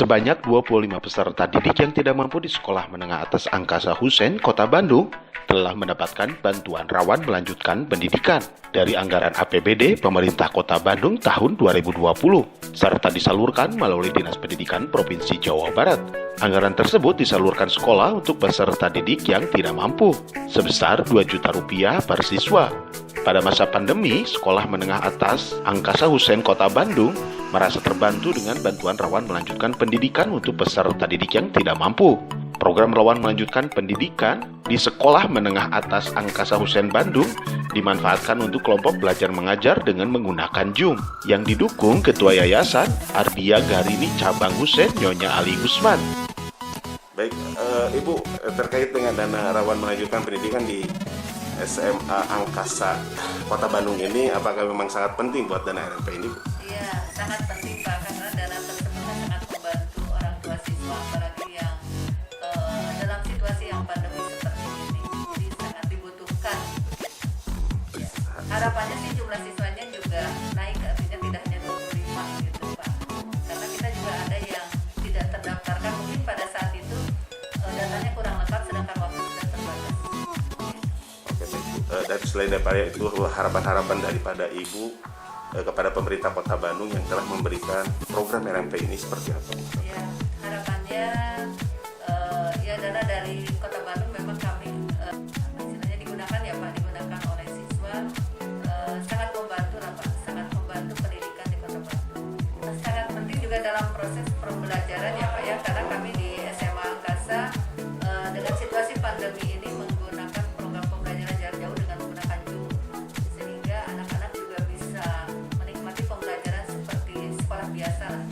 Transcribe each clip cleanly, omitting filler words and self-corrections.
Sebanyak 25 peserta didik yang tidak mampu di Sekolah Menengah Atas Angkasa Hussein, Kota Bandung, telah mendapatkan bantuan rawan melanjutkan pendidikan dari anggaran APBD Pemerintah Kota Bandung tahun 2020, serta disalurkan melalui Dinas Pendidikan Provinsi Jawa Barat. Anggaran tersebut disalurkan sekolah untuk peserta didik yang tidak mampu, sebesar Rp2 juta per siswa. Pada masa pandemi, Sekolah Menengah Atas Angkasa Hussein Kota Bandung merasa terbantu dengan bantuan rawan melanjutkan pendidikan untuk peserta didik yang tidak mampu. Program rawan melanjutkan pendidikan di Sekolah Menengah Atas Angkasa Hussein Bandung dimanfaatkan untuk kelompok belajar mengajar dengan menggunakan Zoom yang didukung Ketua Yayasan Arbia Garini Cabang Hussein Nyonya Ali Usman. Baik, Ibu, terkait dengan dana rawan melanjutkan pendidikan di SMA Angkasa Kota Bandung ini, apakah memang sangat penting buat dana RMP ini, Bu? Iya, sangat penting Pak, karena dana tersebut sangat membantu orang tua siswa, apalagi yang dalam situasi yang pandemi seperti ini, jadi sangat dibutuhkan. Ya. Harapannya sih jumlah siswanya juga naik, artinya tidak hanya 25 gitu Pak, karena kita juga ada yang tidak terdaftarkan, mungkin pada saat itu datanya kurang lengkap, sedangkan waktu sudah terbatas. Oke, baik, Bu. Dan selain daripada itu, harapan-harapan daripada Ibu kepada pemerintah Kota Bandung yang telah memberikan program RMP ini seperti apa? Ya, harapannya ya dana dari Kota Bandung memang kami istilahnya digunakan ya Pak, digunakan oleh siswa, sangat membantu lah Pak, sangat membantu pendidikan di Kota Bandung. Sangat penting juga dalam proses pembelajaran ya Pak ya, karena kami di SMA Angkasa dengan situasi pandemi ini menggunakan program pembelajaran jarak jauh dengan menggunakan Zoom, sehingga anak-anak juga bisa menikmati pembelajaran seperti sekolah biasa lah,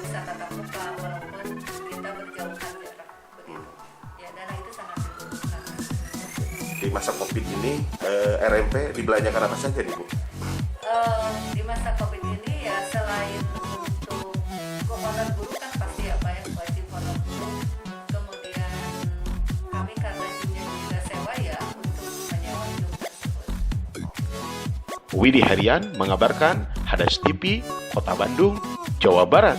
bisa tatap muka walaupun kita berjauhan jarak begitu. Ya, dana itu sangat dibutuhkan. Di masa COVID ini, RMP dibelanjakan apa saja nih, Bu? Di masa COVID ini ya selain untuk honor guru kan pasti ya Pak ya, wajib honor guru. Kemudian kami karena Zoom-nya juga sewa ya untuk menyewa Zoom tersebut. Widi Herian mengabarkan, Hadas TV, Kota Bandung, Jawa Barat.